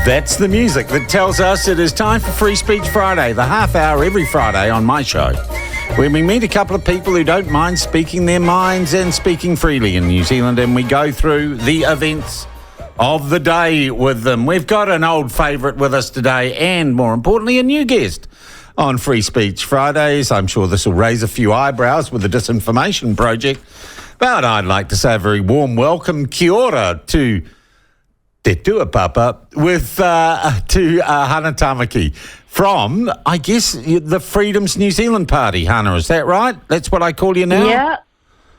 That's the music that tells us it is time for Free Speech Friday, the half hour every Friday on my show, where we meet a couple of people who don't mind speaking their minds and speaking freely in New Zealand, and we go through the events of the day with them. We've got an old favourite with us today and, more importantly, a new guest on Free Speech Fridays. I'm sure this will raise a few eyebrows with the Disinformation Project, but I'd like to say a very warm welcome, kia ora, to Te Tuapapa with Hannah Tamaki from, I guess, the Freedoms New Zealand Party. Hannah, is that right? That's what I call you now? Yeah.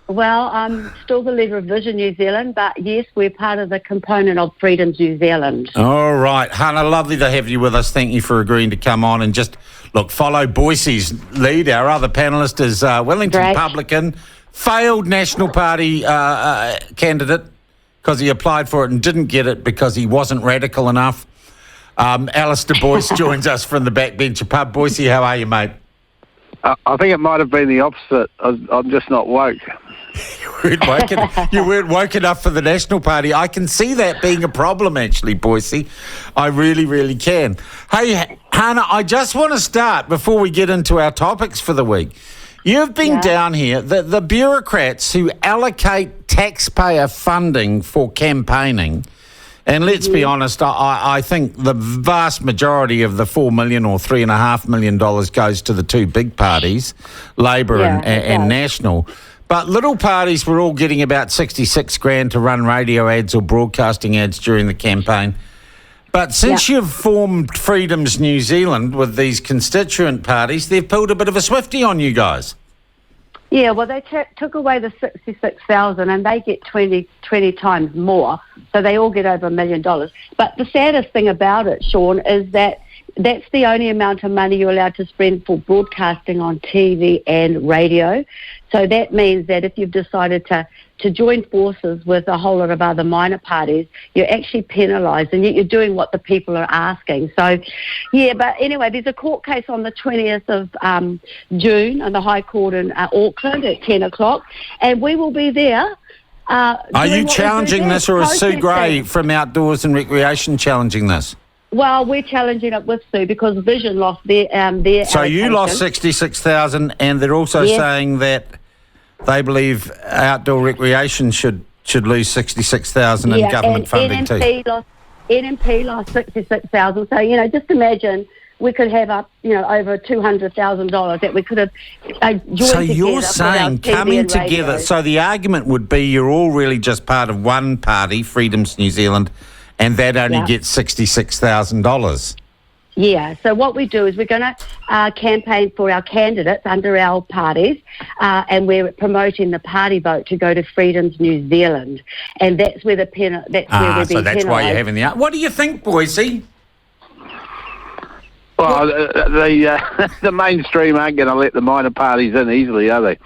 Well, I'm still the leader of Vision New Zealand, but yes, we're part of the component of Freedoms New Zealand. All right. Hannah, lovely to have you with us. Thank you for agreeing to come on and just, follow Boyce's lead. Our other panellist is Wellington Publican, failed National Party candidate, because he applied for it and didn't get it because he wasn't radical enough. Alistair Boyce joins us from the backbencher pub. Boyce, how are you, mate? I think it might have been the opposite. I'm just not woke. You weren't woke enough for the National Party. I can see that being a problem, actually, Boyce. I really, really can. Hey, Hannah, I just want to start before we get into our topics for the week. You've been down here. The bureaucrats who allocate taxpayer funding for campaigning, and let's be honest, I think the vast majority of the $4 million or $3.5 million goes to the two big parties, Labor and National. But little parties were all getting about $66,000 to run radio ads or broadcasting ads during the campaign. But since you've formed Freedoms New Zealand with these constituent parties, they've pulled a bit of a swifty on you guys. Yeah, well, they took away the $66,000 and they get 20 times more, so they all get over $1 million. But the saddest thing about it, Sean, is that that's the only amount of money you're allowed to spend for broadcasting on TV and radio. So that means that if you've decided to join forces with a whole lot of other minor parties, you're actually penalised, and yet you're doing what the people are asking. So, but anyway, there's a court case on the 20th of June on the High Court in Auckland at 10 o'clock, and we will be there. Are you challenging this, or is Sue Gray from Outdoors and Recreation challenging this? Well, we're challenging it with Sue because Vision lost their So you lost $66,000, and they're also saying that they believe outdoor recreation should lose $66,000 in government funding too. NMP lost $66,000. So just imagine we could have up over $200,000 that we could have joined together. So you're saying coming together. So the argument would be you're all really just part of one party, Freedoms New Zealand, and that only gets $66,000. Yeah, so what we do is we're going to campaign for our candidates under our parties, and we're promoting the party vote to go to Freedoms New Zealand, and that's where we're being penalised. So that's why you're having the... What do you think, Boyce? Well, the mainstream aren't going to let the minor parties in easily, are they?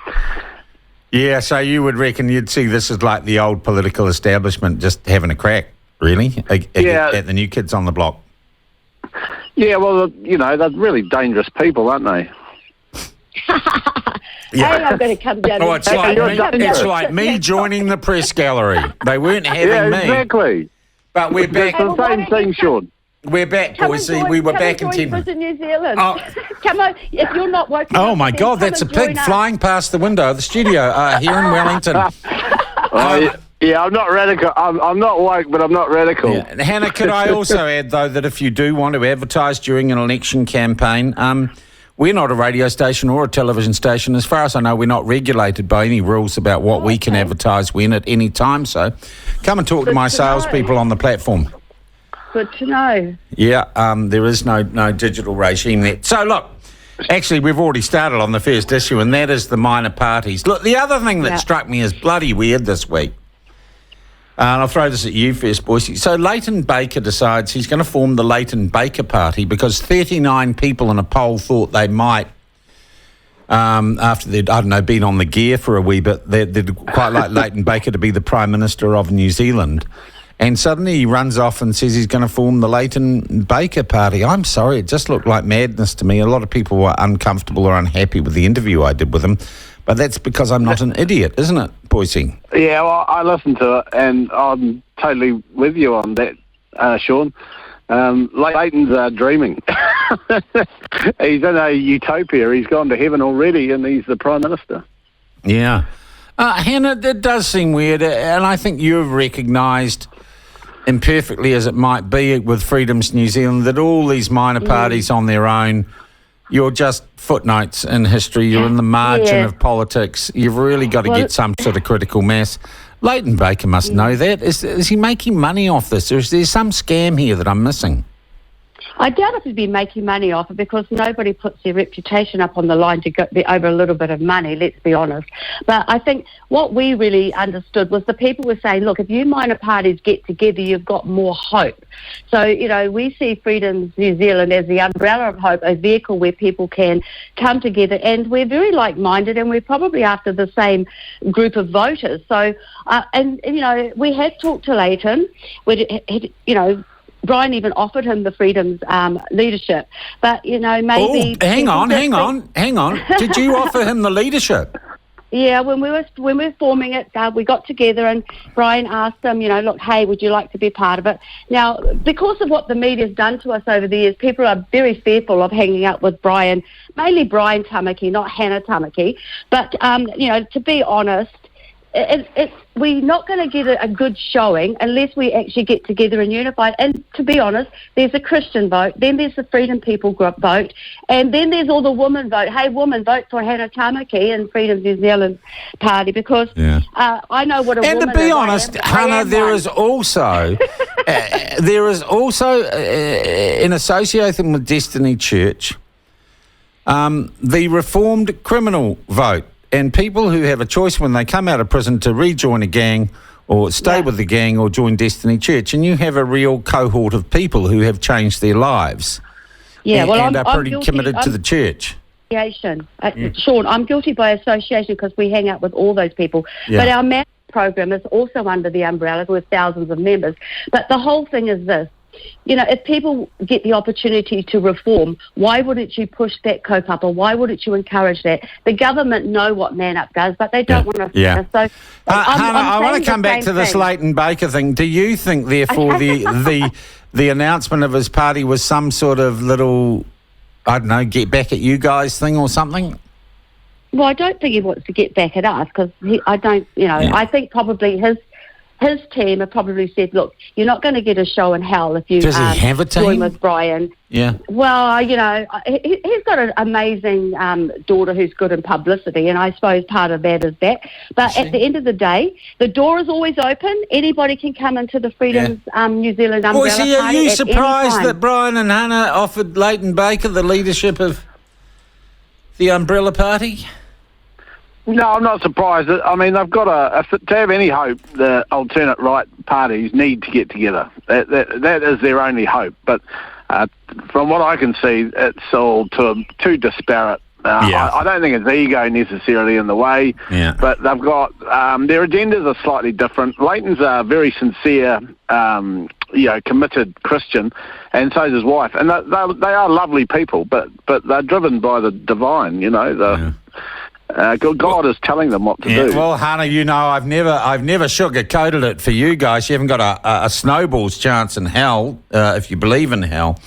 Yeah, so you would reckon you'd see this as like the old political establishment just having a crack, really, at the new kids on the block. Yeah, well, they're really dangerous people, aren't they? Hey, I'm going to come down. Oh, it's like me joining the press gallery. They weren't having me. Exactly. But we're back. It's the same thing, Sean. We're back, Boyce. We were back in 10 minutes. New Zealand. Come on, if you're not working. Oh my God, that's a pig flying past the window of the studio here in Wellington. Yeah, I'm not radical. I'm not woke, but I'm not radical. Yeah. Hannah, could I also add, though, that if you do want to advertise during an election campaign, we're not a radio station or a television station. As far as I know, we're not regulated by any rules about what we can advertise when at any time. So come and talk to my salespeople on the platform. Good to know. Yeah, there is no digital regime there. So, look, actually, we've already started on the first issue, and that is the minor parties. Look, the other thing that struck me as bloody weird this week, and I'll throw this at you first, Boyce. So Leighton Baker decides he's going to form the Leighton Baker Party because 39 people in a poll thought they might, after they'd, been on the gear for a wee bit, they'd quite like Leighton Baker to be the Prime Minister of New Zealand. And suddenly he runs off and says he's going to form the Leighton Baker Party. I'm sorry, it just looked like madness to me. A lot of people were uncomfortable or unhappy with the interview I did with him. But that's because I'm not an idiot, isn't it, Boyce? Yeah, well, I listened to it, and I'm totally with you on that, Sean. Leighton's dreaming. He's in a utopia. He's gone to heaven already, and he's the Prime Minister. Yeah. Hannah, it does seem weird, and I think you've recognised, imperfectly as it might be with Freedoms New Zealand, that all these minor parties on their own, you're just footnotes in history. You're in the margin of politics. You've really got to get some sort of critical mass. Leighton Baker must know that. Is he making money off this, or is there some scam here that I'm missing? I doubt if he'd be making money off it, because nobody puts their reputation up on the line to go over a little bit of money, let's be honest. But I think what we really understood was the people were saying, look, if you minor parties get together, you've got more hope. So, we see Freedoms New Zealand as the umbrella of hope, a vehicle where people can come together, and we're very like-minded, and we're probably after the same group of voters. So, we had talked to Leighton, Brian even offered him the Freedoms leadership, but maybe. Oh, hang on. Did you offer him the leadership? Yeah, when we were forming it, we got together and Brian asked him, look, hey, would you like to be part of it? Now, because of what the media's done to us over the years, people are very fearful of hanging out with Brian, mainly Brian Tamaki, not Hannah Tamaki. But to be honest, we're not going to get a good showing unless we actually get together and unified. And to be honest, there's a Christian vote, then there's the Freedom People Group vote, and then there's all the women vote. Hey, women, vote for Hannah Tamaki and Freedom New Zealand Party, because I know what a woman is. And to be honest, Hannah, there is also in association with Destiny Church, the Reformed criminal vote. And people who have a choice when they come out of prison to rejoin a gang or stay with the gang or join Destiny Church, and you have a real cohort of people who have changed their lives and are pretty committed to the church. Sean, I'm guilty by association because we hang out with all those people. Yeah. But our marriage program is also under the umbrella with thousands of members. But the whole thing is this. If people get the opportunity to reform, why wouldn't you push that kaupapa? Why wouldn't you encourage that? The government know what Man Up does, but they don't want to. Yeah. So, Hannah, I want to come back to this Leighton Baker thing. Do you think, therefore, the announcement of his party was some sort of little, I don't know, get back at you guys thing or something? Well, I don't think he wants to get back at us, because I think probably his team have probably said, look, you're not going to get a show in hell if you Does he have a team? Join with Brian. Yeah. Well, he's got an amazing daughter who's good in publicity, and I suppose part of that is that. But at the end of the day, the door is always open. Anybody can come into the Freedoms New Zealand umbrella party. Are you surprised that Brian and Hannah offered Leighton Baker the leadership of the umbrella party? No, I'm not surprised. I mean, they've got to have any hope, the alternate right parties need to get together. That is their only hope. But from what I can see, it's all too disparate. I don't think it's ego necessarily in the way, but they've got their agendas are slightly different. Leighton's a very sincere, committed Christian, and so is his wife. And they are lovely people, but they're driven by the divine. God is telling them what to do. Well, Hannah, I've never sugar-coated it for you guys. You haven't got a snowball's chance in hell, if you believe in hell.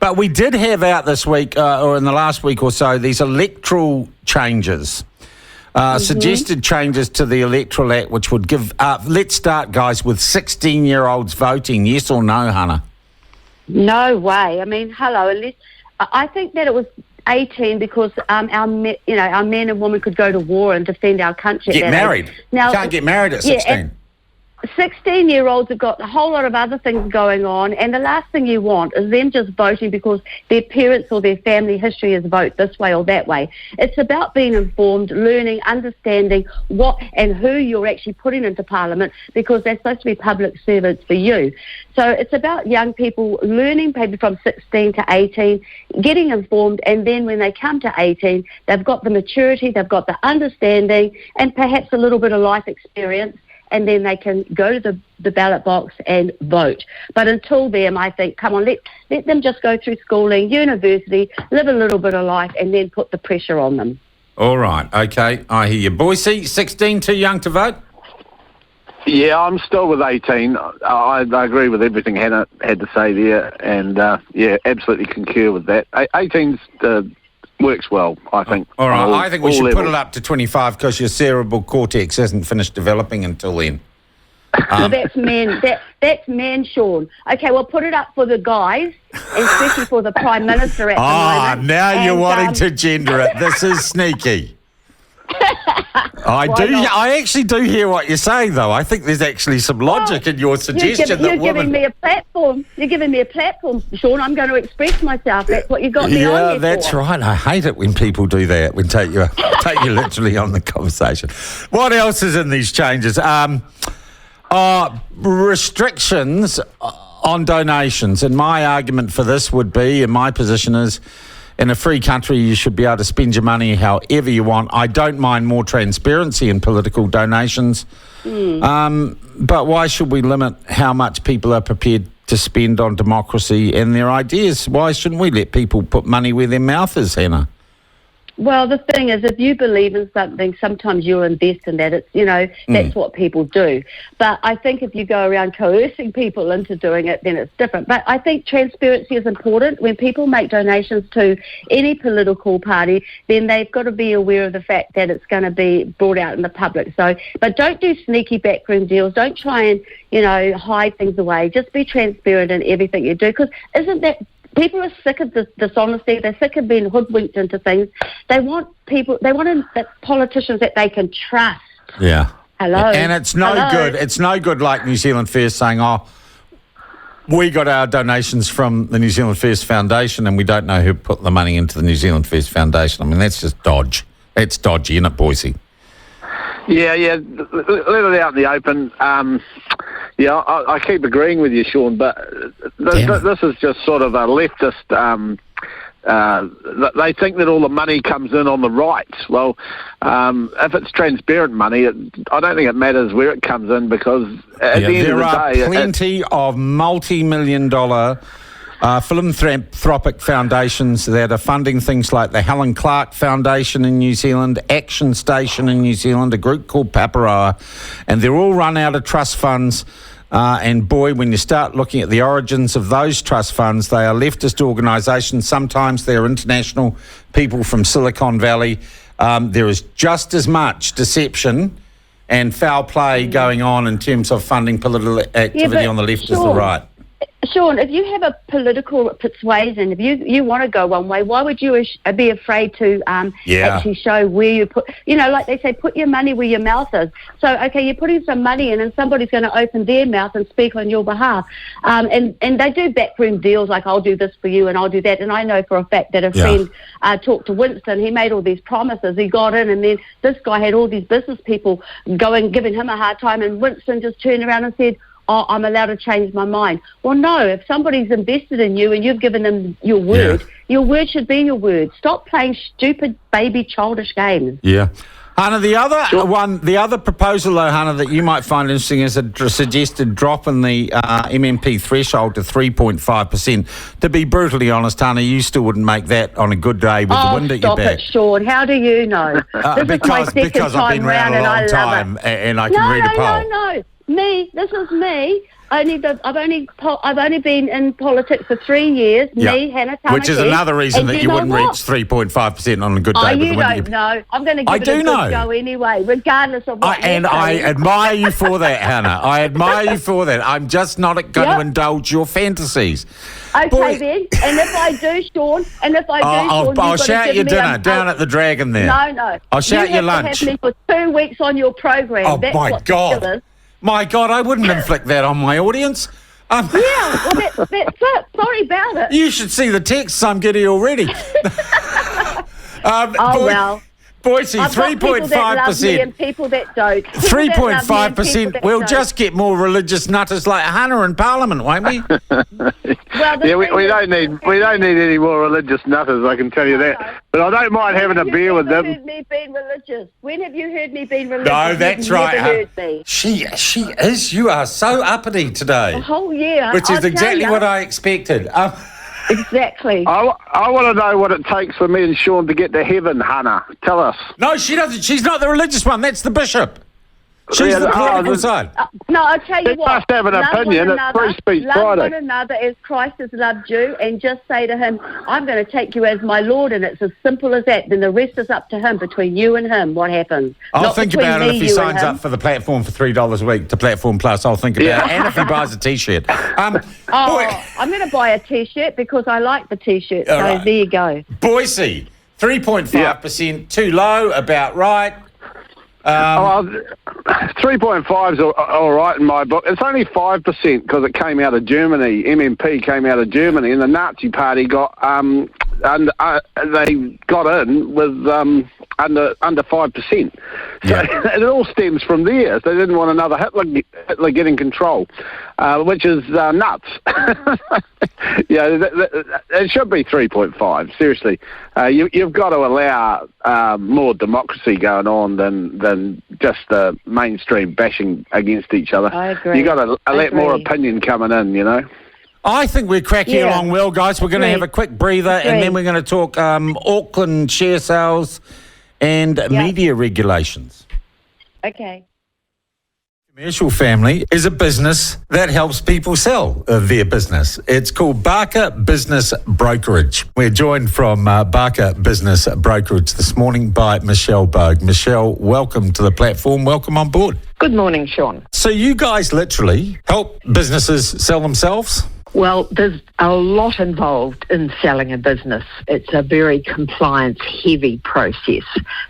But we did have out this week, or in the last week or so, these electoral changes, suggested changes to the Electoral Act, which would give... let's start, guys, with 16-year-olds voting. Yes or no, Hannah? No way. I mean, hello. I think that it was 18 because our men and women could go to war and defend our country. Get married. Now, you can't get married at 16. 16-year-olds have got a whole lot of other things going on, and the last thing you want is them just voting because their parents or their family history is vote this way or that way. It's about being informed, learning, understanding what and who you're actually putting into Parliament, because they're supposed to be public servants for you. So it's about young people learning maybe from 16 to 18, getting informed, and then when they come to 18, they've got the maturity, they've got the understanding, and perhaps a little bit of life experience, and then they can go to the ballot box and vote. But until then, I think, come on, let them just go through schooling, university, live a little bit of life, and then put the pressure on them. All right, okay, I hear you. Boyce, 16 too young to vote? Yeah, I'm still with 18. I agree with everything Hannah had to say there, and absolutely concur with that. 18's works well, I think. All right, I think we should levels. put it up to 25 because your cerebral cortex hasn't finished developing until then. Well, that's men. That's men, Sean. Okay, well, put it up for the guys, especially for the Prime Minister at the moment. Now you're And, wanting to gender it. This is sneaky. I actually do hear what you're saying, though. I think there's actually some logic in your suggestion You're giving me a platform. You're giving me a platform, Sean. I'm going to express myself. That's what you got me on Yeah, here that's for. right. I hate it when people do that, when take you literally on the conversation. What else is in these changes? Restrictions on donations. And my argument for this would be, and my position is, in a free country, you should be able to spend your money however you want. I don't mind more transparency in political donations. But why should we limit how much people are prepared to spend on democracy and their ideas? Why shouldn't we let people put money where their mouth is, Hannah? Well, the thing is, if you believe in something, sometimes you'll invest in that. It's, that's what people do. But I think if you go around coercing people into doing it, then it's different. But I think transparency is important. When people make donations to any political party, then they've got to be aware of the fact that it's going to be brought out in the public. So, but don't do sneaky backroom deals. Don't try and, hide things away. Just be transparent in everything you do. Because isn't that... People are sick of this dishonesty. They're sick of being hoodwinked into things. They want politicians that they can trust. Yeah. Hello. And it's no good. It's no good like New Zealand First saying, we got our donations from the New Zealand First Foundation and we don't know who put the money into the New Zealand First Foundation. I mean, that's just dodge. It's dodgy, isn't it, Boyce? Yeah, let it out in the open. I keep agreeing with you, Sean, but this is just sort of a leftist. They think that all the money comes in on the right. Well, if it's transparent money, I don't think it matters where it comes in because at the end of the day... There are plenty of multi-million-dollar philanthropic foundations that are funding things like the Helen Clark Foundation in New Zealand, Action Station in New Zealand, a group called Paparoa, and they're all run out of trust funds. And boy, when you start looking at the origins of those trust funds, they are leftist organisations. Sometimes they're international people from Silicon Valley. There is just as much deception and foul play going on in terms of funding political activity on the left as the right. Sean, if you have a political persuasion, if you want to go one way, why would you be afraid to actually show where you put, like they say, put your money where your mouth is. So, okay, you're putting some money in and somebody's going to open their mouth and speak on your behalf. And they do backroom deals like I'll do this for you and I'll do that. And I know for a fact that a friend talked to Winston. He made all these promises. He got in and then this guy had all these business people giving him a hard time. And Winston just turned around and said, I'm allowed to change my mind. Well, no, if somebody's invested in you and you've given them your word should be your word. Stop playing stupid, baby, childish games. Yeah. Hannah, the other proposal, though, Hannah, that you might find interesting is a suggested drop in the MMP threshold to 3.5%. To be brutally honest, Hannah, you still wouldn't make that on a good day with the wind at your back. Stop it, Sean. How do you know? Because I've been around a long time and I can read a poll. No. This is me. I've only been in politics for 3 years. Me, Hannah Tamaki. Which is another reason that you wouldn't reach 3.5% on a good day. You don't know. I'm going to give it a good go anyway, regardless of what. I admire you for that, Hannah. I admire you for that. I'm just not going to indulge your fantasies. Okay, then. And if I do, Sean, I'll shout your dinner down at the Dragon there. No. I'll shout your lunch. You have to have me for 2 weeks on your program. Oh, my God. My God, I wouldn't inflict that on my audience. Well, that's it. Sorry about it. You should see the texts I'm getting already. Boyce, 3.5%. People that don't. 3.5%. We'll just get more religious nutters like Hannah in Parliament, won't we? We don't need any more religious nutters, I can tell you that. But I don't mind having a beer with them. When have you heard me being religious? When have you heard me being religious? No, that's right. Heard me. She is. You are so uppity today. The whole year. Which is exactly what I expected. Exactly. I want to know what it takes for me and Sean to get to heaven, Hannah. Tell us. No, she doesn't. She's not the religious one. That's the bishop. She's the political side. No, I'll tell you They what. must have an love opinion. one It's another, Free Speech love Friday. one another as Christ has loved you, and just say to him, I'm going to take you as my Lord, and it's as simple as that. Then the rest is up to him, between you and him, what happens. I'll Not think between about it me, if he you, signs and him. up for the platform for $3 a week to Platform Plus. I'll think about it. And if he buys a T-shirt. I'm going to buy a T-shirt because I like the T-shirt. So right. there you go. Boise, 3.5%, too low, about right. 3.5 is all right in my book. It's only 5% because it came out of Germany. MMP came out of Germany, and the Nazi Party got they got in with under 5%. So it all stems from there. They didn't want another Hitler getting control, which is nuts. It should be 3.5. Seriously, you've got to allow more democracy going on than just the mainstream bashing against each other. I agree. You got to let more opinion coming in. I think we're cracking along well, guys. We're going to have a quick breather, and then we're going to talk Auckland share sales and media regulations. Okay. Commercial Family is a business that helps people sell their business. It's called Barker Business Brokerage. We're joined from Barker Business Brokerage this morning by Michelle Bogue. Michelle, welcome to the platform. Welcome on board. Good morning, Sean. So you guys literally help businesses sell themselves? Well, there's a lot involved in selling a business. It's a very compliance-heavy process.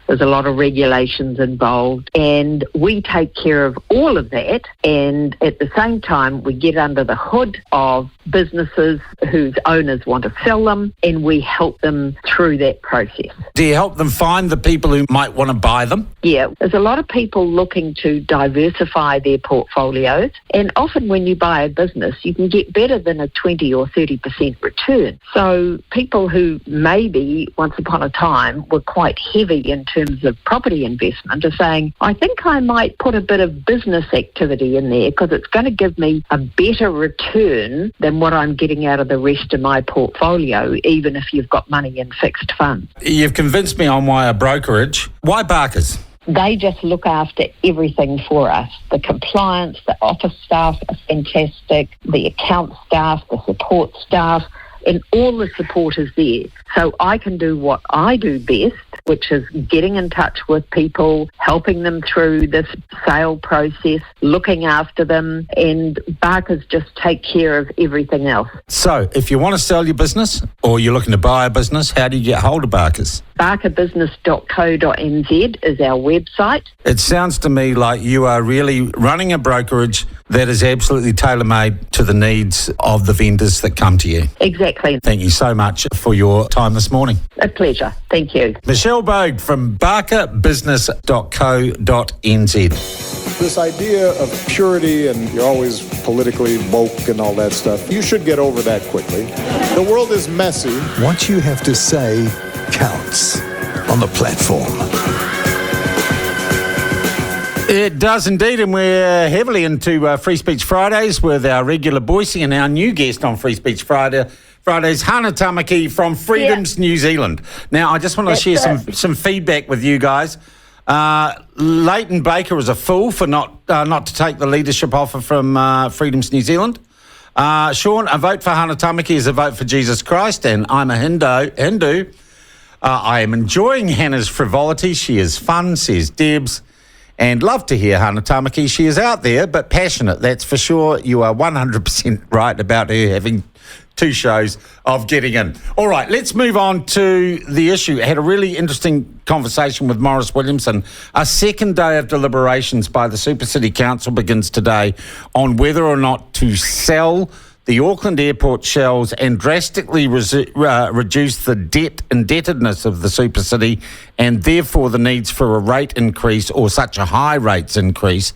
There's a lot of regulations involved, and we take care of all of that. And at the same time, we get under the hood of businesses whose owners want to sell them, and we help them through that process. Do you help them find the people who might want to buy them? Yeah, there's a lot of people looking to diversify their portfolios, and often when you buy a business, you can get better than a 20 or 30% return. So people who maybe once upon a time were quite heavy in terms of property investment are saying, I think I might put a bit of business activity in there because it's going to give me a better return than what I'm getting out of the rest of my portfolio, even if you've got money in fixed funds. You've convinced me on why a brokerage. Why Barkers? They just look after everything for us. The compliance, the office staff are fantastic, the account staff, the support staff, and all the support is there. So I can do what I do best, which is getting in touch with people, helping them through this sale process, looking after them, and Barkers just take care of everything else. So if you want to sell your business or you're looking to buy a business, how do you get hold of Barkers? Barkerbusiness.co.nz is our website. It sounds to me like you are really running a brokerage that is absolutely tailor-made to the needs of the vendors that come to you. Exactly. Thank you so much for your time this morning. A pleasure. Thank you. Michelle Bogue from barkerbusiness.co.nz. This idea of purity and you're always politically woke and all that stuff, you should get over that quickly. The world is messy. What you have to say counts on the platform. It does indeed, and we're heavily into Free Speech Fridays with our regular Boise and our new guest on Free Speech Fridays, Hannah Tamaki from Freedoms New Zealand. Now, I just want to share some feedback with you guys. Leighton Baker is a fool for not to take the leadership offer from Freedoms New Zealand. Sean, a vote for Hannah Tamaki is a vote for Jesus Christ, and I'm a Hindu. I am enjoying Hannah's frivolity. She is fun, says Debs. And love to hear Hannah Tamaki. She is out there, but passionate, that's for sure. You are 100% right about her having 2 shows of getting in. All right, let's move on to the issue. I had a really interesting conversation with Maurice Williamson. A second day of deliberations by the Super City Council begins today on whether or not to sell the Auckland Airport shells and drastically reduce the indebtedness of the Super City and therefore the needs for a rate increase or such a high rates increase.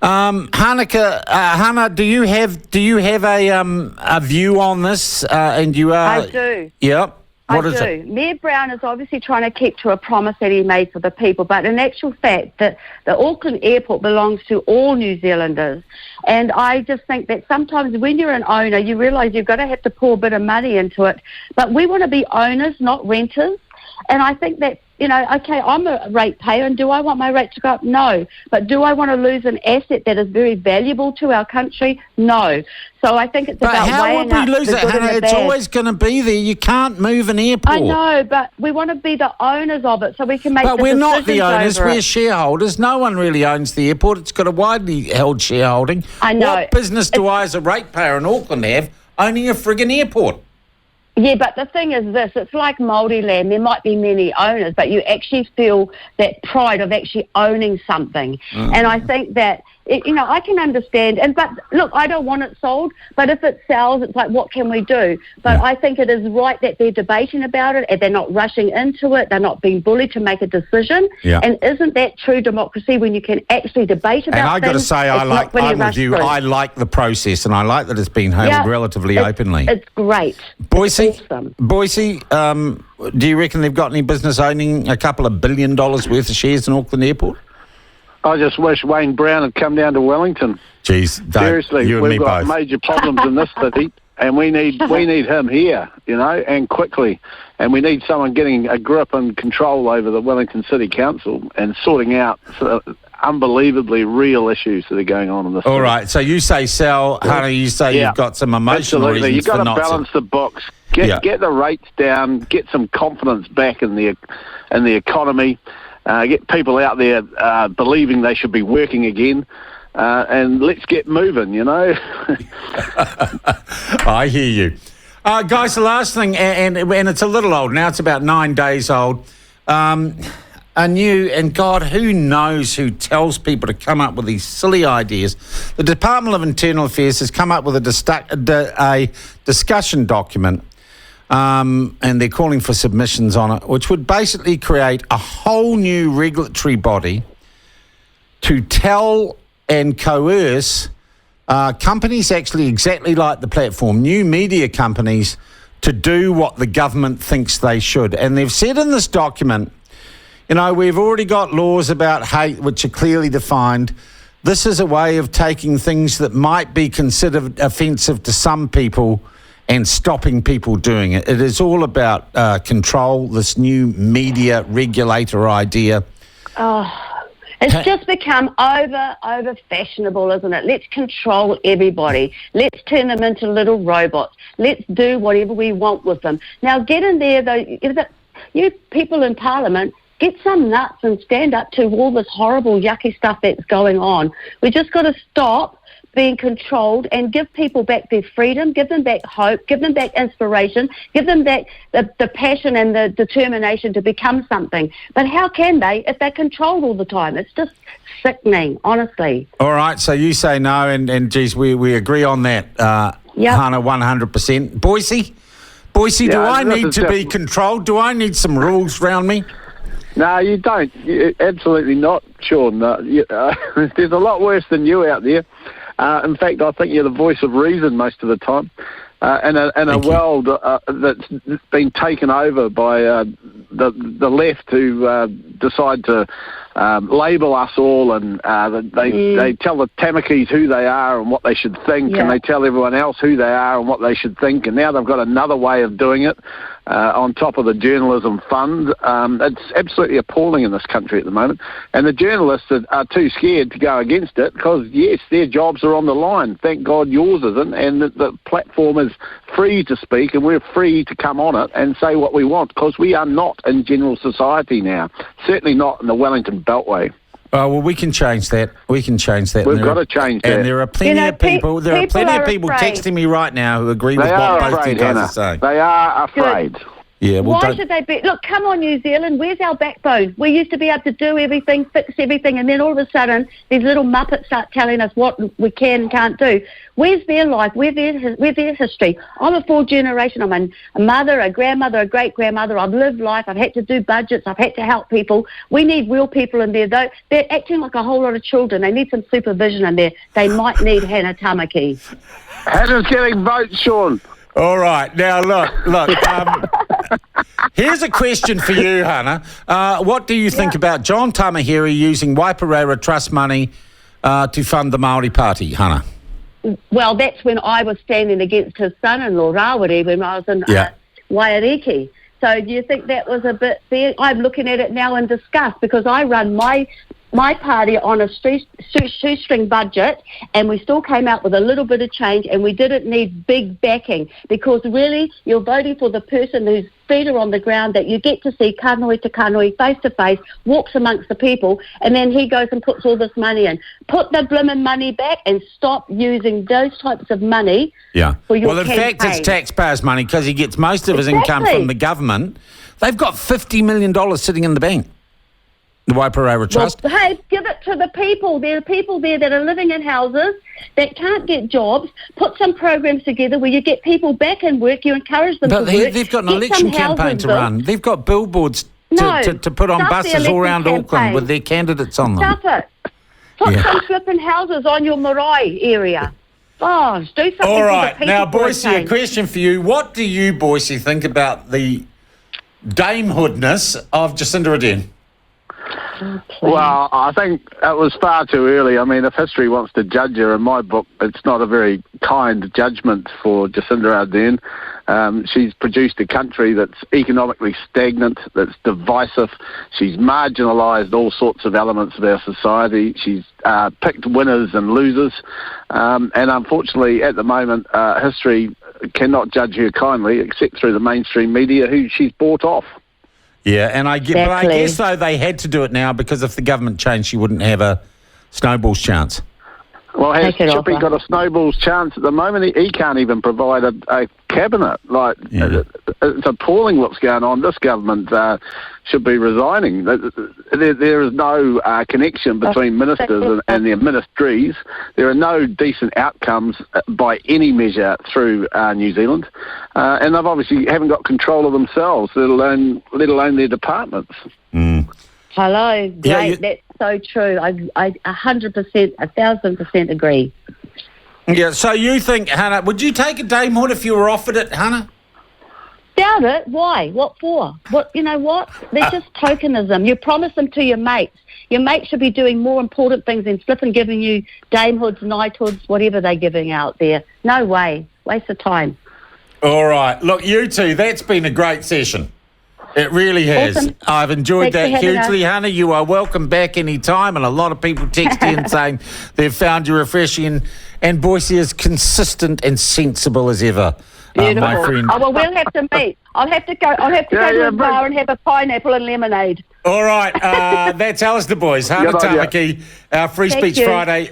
Hannah, do you have a view on this? And you are. I do. Yep. What is I do. it? Mayor Brown is obviously trying to keep to a promise that he made for the people, but in actual fact, the Auckland Airport belongs to all New Zealanders. And I just think that sometimes when you're an owner, you realise you've got to have to pour a bit of money into it. But we want to be owners, not renters. And I think that okay, I'm a ratepayer, and do I want my rate to go up? No. But do I want to lose an asset that is very valuable to our country? No. So I think it's about weighing up the good and the bad. But how would we lose it, Hannah? It's always going to be there. You can't move an airport. I know, but we want to be the owners of it so we can make the decisions. But we're not the owners. Over we're it. shareholders. No one really owns the airport. It's got a widely held shareholding. I know. What business do I, as a ratepayer in Auckland, have owning a friggin' airport? Yeah, but the thing is this, it's like Māori land. There might be many owners, but you actually feel that pride of actually owning something. And I think that, I can understand. But look, I don't want it sold, but if it sells, it's like, what can we do? But I think it is right that they're debating about it and they're not rushing into it. They're not being bullied to make a decision. Yeah. And isn't that true democracy when you can actually debate about things? And I got to say, I'm with you. I like the process, and I like that it's been held relatively openly. It's great. Boyce, do you reckon they've got any business owning a couple of $1 billion worth of shares in Auckland Airport? I just wish Wayne Brown had come down to Wellington. Jeez, seriously, we've got major problems in this city, and we need him here, and quickly. And we need someone getting a grip and control over the Wellington City Council and sorting out unbelievably real issues that are going on in this city. All right, so you say sell, Hannah, you say you've got some emotional reasons you've got for to balance the books. Get the rates down, get some confidence back in the economy, get people out there believing they should be working again, and let's get moving, I hear you. Guys, the last thing, and it's a little old now, it's about 9 days old, and God, who knows who tells people to come up with these silly ideas. The Department of Internal Affairs has come up with a discussion document, and they're calling for submissions on it, which would basically create a whole new regulatory body to tell and coerce companies actually exactly like the platform, new media companies, to do what the government thinks they should. And they've said in this document, we've already got laws about hate which are clearly defined. This is a way of taking things that might be considered offensive to some people and stopping people doing it. It is all about control, this new media regulator idea. It's just become over fashionable, isn't it? Let's control everybody. Let's turn them into little robots. Let's do whatever we want with them. Now, get in there, though. You people in Parliament, get some nuts and stand up to all this horrible, yucky stuff that's going on. We just got to stop being controlled and give people back their freedom, give them back hope, give them back inspiration, give them back the passion and the determination to become something. But how can they if they're controlled all the time? It's just sickening, honestly. All right, so you say no, and geez, we agree on that, Hannah, 100%. Boyce, do I need to be controlled? Do I need some rules around me? No, you don't. Absolutely not, Sean. There's a lot worse than you out there. In fact, I think you're the voice of reason most of the time. In a world that's been taken over by the left, who decide to label us all, and they tell the Tamakis who they are and what they should think, and they tell everyone else who they are and what they should think, and now they've got another way of doing it on top of the journalism fund. It's absolutely appalling in this country at the moment, and the journalists are too scared to go against it because, yes, their jobs are on the line. Thank God yours isn't, and the platform is free to speak, and we're free to come on it and say what we want, because we are not in general society now, certainly not in the Wellington Beltway. Well, we can change that. We've got to change that. And there are plenty of people. There are plenty of people texting me right now who agree with what both you guys are saying. They are afraid. Yeah, well, why should they be? Look, come on, New Zealand. Where's our backbone? We used to be able to do everything, fix everything, and then all of a sudden, these little muppets start telling us what we can and can't do. Where's their life? Where's their history? I'm a fourth generation. I'm a mother, a grandmother, a great-grandmother. I've lived life. I've had to do budgets. I've had to help people. We need real people in there, though. They're acting like a whole lot of children. They need some supervision in there. They might need Hannah Tamaki. Hannah's getting votes, Sean. All right. Now, look. Here's a question for you, Hannah. What do you think about John Tamahiri using Waiparara Trust money to fund the Māori Party, Hannah? Well, that's when I was standing against his son-in-law, Rawiri, when I was in Waiariki. So do you think that was a bit fair? I'm looking at it now in disgust because I run my party on a shoestring budget, and we still came out with a little bit of change, and we didn't need big backing because really you're voting for the person whose feet are on the ground, that you get to see kanoi to kanoi, face to face, walks amongst the people, and then he goes and puts all this money in. Put the blimmin' money back and stop using those types of money for your in campaign. fact, it's taxpayers' money because he gets most of his income from the government. They've got $50 million sitting in the bank. The Waipareira Trust. Well, hey, give it to the people. There are people there that are living in houses that can't get jobs. Put some programs together where you get people back in work, you encourage them to work. But they've got an election campaign to run. They've got billboards to put on buses all around Auckland with their candidates on them. Stuff it. Put some flipping houses on your marae area. Oh, do something all for right. the people. Now, Boyce, a question for you. What do you, Boyce, think about the damehoodness of Jacinda Ardern? Well, I think it was far too early. I mean, if history wants to judge her, in my book, it's not a very kind judgment for Jacinda Ardern. She's produced a country that's economically stagnant, that's divisive. She's marginalised all sorts of elements of our society. She's picked winners and losers. And unfortunately, at the moment, history cannot judge her kindly, except through the mainstream media, who she's bought off. Yeah, and I guess, though, they had to do it now because if the government changed, she wouldn't have a snowball's chance. Well, has Chippy got a snowball's chance at the moment? He can't even provide a cabinet. It's appalling what's going on. This government should be resigning. There is no connection between ministers and their ministries. There are no decent outcomes by any measure through New Zealand. And they've obviously haven't got control of themselves, let alone their departments. Mm. Hello, great. That's so true. I 100%, 1,000% agree. Yeah, so you think, Hannah, would you take a damehood if you were offered it, Hannah? Doubt it. Why? What for? You know what? They're just tokenism. You promise them to your mates. Your mates should be doing more important things than flipping giving you damehoods, knighthoods, whatever they're giving out there. No way. Waste of time. All right. Look, you two, that's been a great session. It really has. Awesome. I've enjoyed Thanks that hugely, Hannah. You are welcome back any time, and a lot of people text in saying they've found you refreshing, and Boyce is consistent and sensible as ever, my friend. Oh, well, we'll have to meet. I'll have to go to a bar and have a pineapple and lemonade. All right. That's Alistair Boyce, Hannah Tamaki, our Free Speech Friday.